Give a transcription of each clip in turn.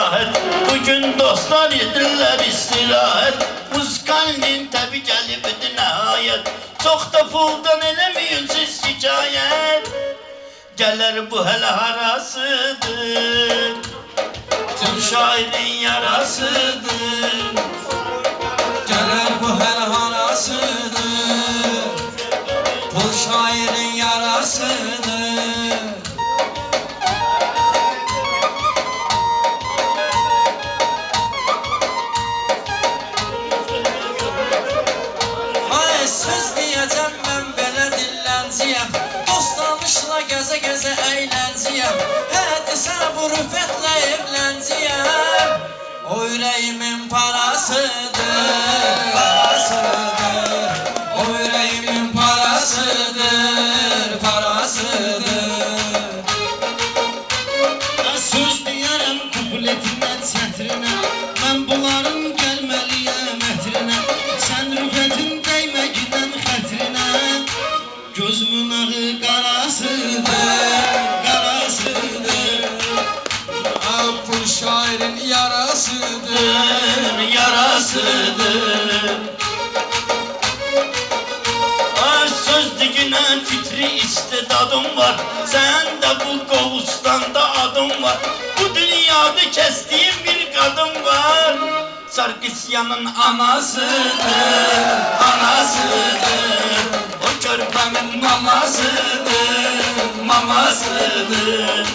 Bugün dostlar yedirler istirahat. Muskalnin tabi gelibdi nihayet. Çok da puldan elemiyin siz şikayet. Gelir bu hele harasıdır, tüm şairin yarasıdır. Gelir bu hele harasıdır, pul şairin yarasıdır. Söz diyeceğim ben belə dillancıyam, dostanışla gəzə gəzə əylənciyəm. Hə desənə bu rüfətlə evlənciyəm. O ürəyimin parasıdır, parasıdır. O ürəyimin parasıdır, parasıdır. Söz deyərəm kupletindən sətrinə, mən bunların gəlməliyəm ətrinə. Sən rüfətin dəyməgindən xətrinə, gözümün ağı qarasıdır, qarasıdır. Pul şairin yarasıdır, Yarasıdır. Söz digine fitri istedadım var. Sen de bu kovustanda adım var. Bu dünyada kestiğim bir kadın var. Sarkisyan'ın anasıdır, anasıdır. O körpemin mamasıdır, mamasıdır.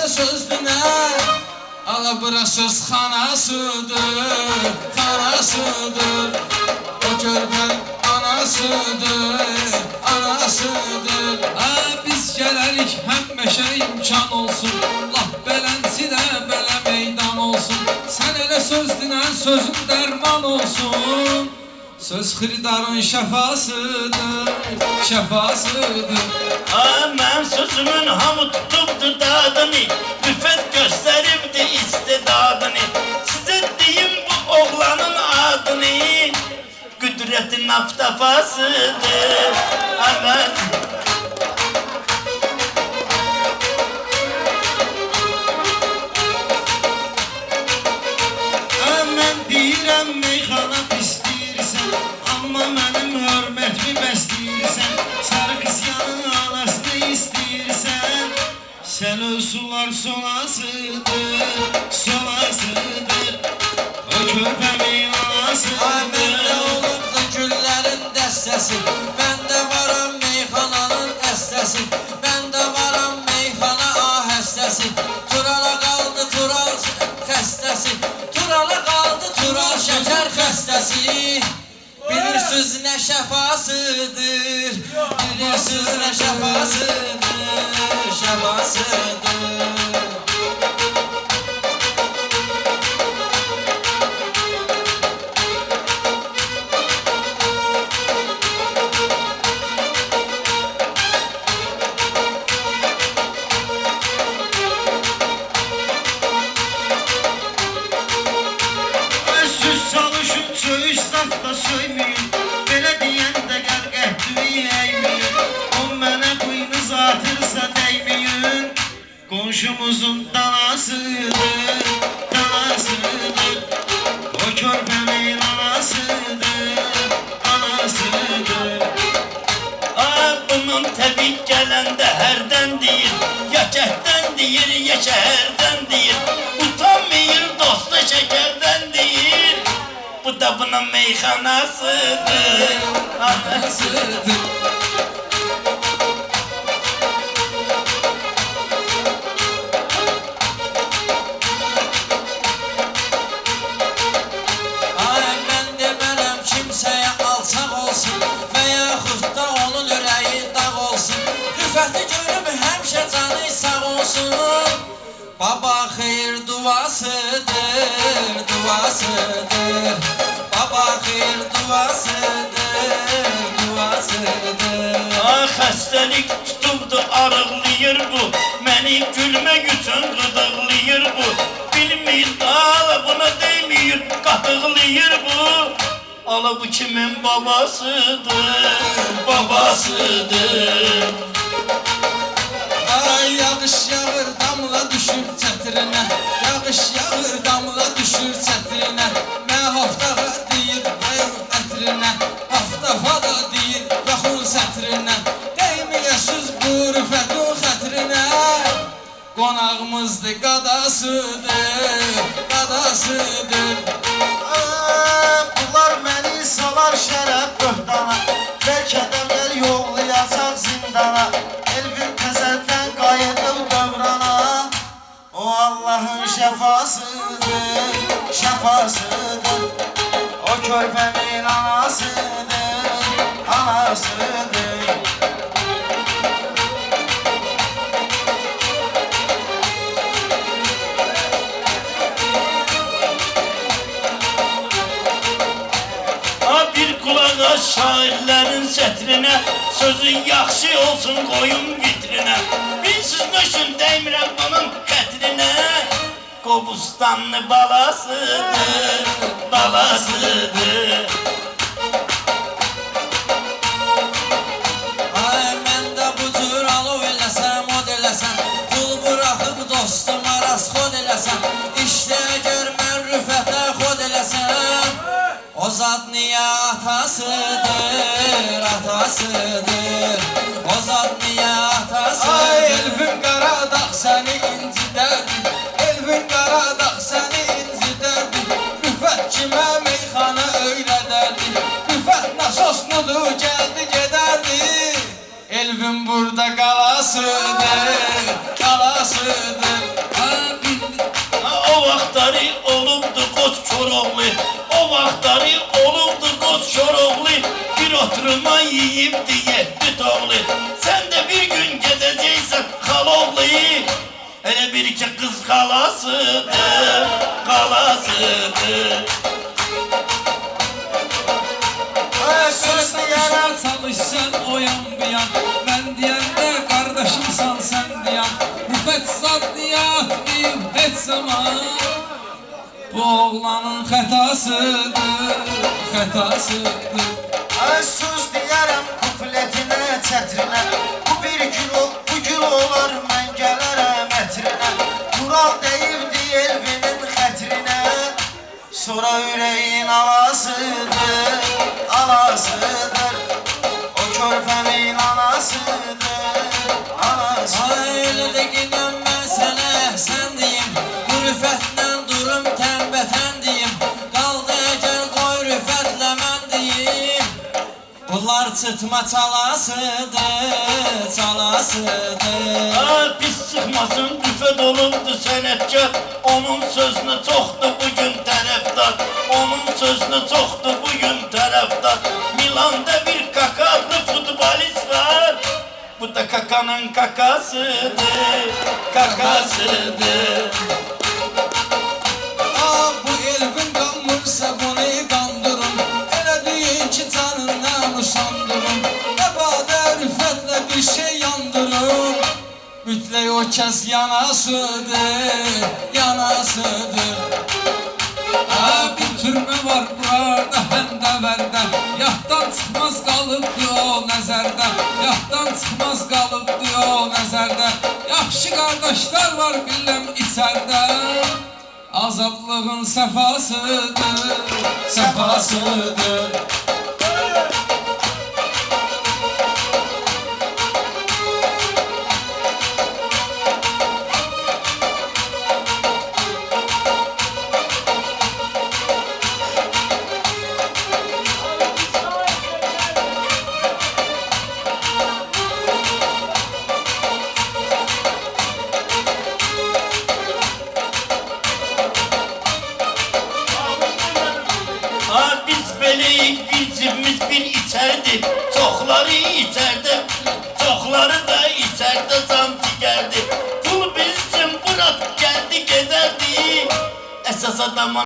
Sözdüne Alabıra söz xanasıdır, xanasıdır. O körpən anasıdır, anasıdır. Biz gələrik həmməşə imkan olsun, laf belənsi də belə meydan olsun. Sən elə söz dinən sözün dərman olsun. Söz xiridarın şəfasıdır, şəfasıdır. Mən sözümün hamı tutubdur dadını, rüfət göstəribdi istedadını. Size deyim bu oğlanın adını, Qüdrətin aftafasıdır. Evet. Mən deyirəm meyxana pistirsən, amma mənim hörmətimi bəsləyirsən. Sarkisyanın anasını istəyirsən, sən öz sular solasıdır, solasıdır. O körpəmin anasıdır. Məndə olubdu güllərin dəstəsi, məndə varam meyxananın əstəsi. Məndə varam meyxana ahəstəsi, Turala qaldı Tural xəstəsi. Turala qaldı Tural şəkər xəstəsi. Bilirsiniz nə şəfasıdır, bilirsiniz nə şəfasıdır, şəfasıdır. Söz çalışın, söyüş saf da söyməyin, belə deyən də qərqəhdüyü əyməyin. O mənə buynuz atırsa dəyməyin, qonşumuzun danasıdır, danasıdır. O körpəmin anasıdır, anasıdır. Bunun təbii gələndə hərdən deyir, ya kəhdən deyir, ya şəhərdən deyir. Utanmayır dosta şəkərdən deyir, bu da bunun meyxanasıdır, anasıdır. Mən demərəm kimsəyə alçaq olsun, və yaxud da onun ürəyi dağ olsun. Rüfəti görüb həmişə canı sağ olsun. Baba xeyir duasıdır, qıdıqlayır bu. Məni gülmək üçün qıdıqlayır bu. Bilmir ala buna değmir, qatığlayır bu. Ala bu kimin babasıdır, babasıdır. Ay yağış yağır damla düşür çətirinə, yağış yağır damla düşür çətirinə. Mən haftağa deyir bayır ətrinə, haftafada deyir baxul sətrinə. Dəyməyəsiz bu rüfətin xətrinə, qonağımızdır qadasıdır, qadasıdır. Bunlar məni salar şərəf böhtana, bəlkə də gəl yollayacaq zindana. Elvin təzədən qayıdıb dövrana, o Allahın şəfasıdır, şəfasıdır. O körpəmin anasıdır, anasıdır. Bir qulağa şairlərin sətrinə, sözü yaxşı olsun qoyun vitrinə. Bilsiz nöşün dəymirəm onun xətrinə, Qobustanlı balasıdır, balasıdır. Ay mən də bu cür alov eləsəm, od eləsəm, pul buraxıb dostuma rasxod eləsəm, İşdə əgər mən rüfətə xod eləsəm, o zat niyə atasıdır, atasıdır. O zat niyə atasıdır. Ay Elvin Qaradağ səni incidərdi, Elvin Qaradağ səni incidərdi. Rüfət kimə meyxana öyrədərdi, rüfət nasosnudur gəldi gedərdi. Elvin burada qalasıdır, qalasıdır. O vaxtları olubdu qoç Koroğlu, o vaxtları olubdu qoç Koroğlu. Bir oturuma yiyibdi yetdi toğlu. Sen de bir gün gedəcəksən xaloğlu. Elə bir iki qız qalasıdır, qalasıdır. Söz deyərəm Çalışsan oyan bir yan, ben diyende kardeşimsan sen diyan. Rüfət zat niyə atmayıb heç zaman, bu oğlanın xətasıdır, xətasıdır. söz deyərəm kupletinə, çətrinə. Bu bir gül ol, bu gül olar, mən gələrəm ətrinə. Tural deyibdi Elvinin xətrinə, sonra ürəyin alasıdır, alasıdır. O körpəmin anasıdır, anasıdır. Ay elə də gidəm mən sənə əhsən deyim, bu rüfətlə durum tənbətən deyim. Qaldı əgər qoy rüfətlə mən deyim, bunlar çıtma çalasıdır, çalasıdır. Pis çıxmasın rüfət olubdu sənətkar. Onun sözünə çoxdur bugün tərəfdar, onun sözünə çoxdur bugün tərəfdar. Milanda bir Kaka adlı futbolist var, bu da Kaka'nın kakasıdır, kakasıdır. Bu Elvin qanmırsa bunu qandırın, elə deyin ki canından usandırın. Əbadə rüfətlə bir şey yandırın, mütləq o kəs yanasıdır, yanasıdır. Bir türmə var burada Həndəvərdə, yaddan çıxmaz qalıbdı o nəzərdə, yaddan çıxmaz qalıbdı o nəzərdə. Yaxşı qardaşlar var biləm içərdə, azadlığın səfasıdır, səfasıdır. Biz beləyik, bir cibimiz bir içərdi. Çoxları içərdə, çoxları da içərdə can cigərdi. Pul bizim bura gəldi gedərdi. Əsas adama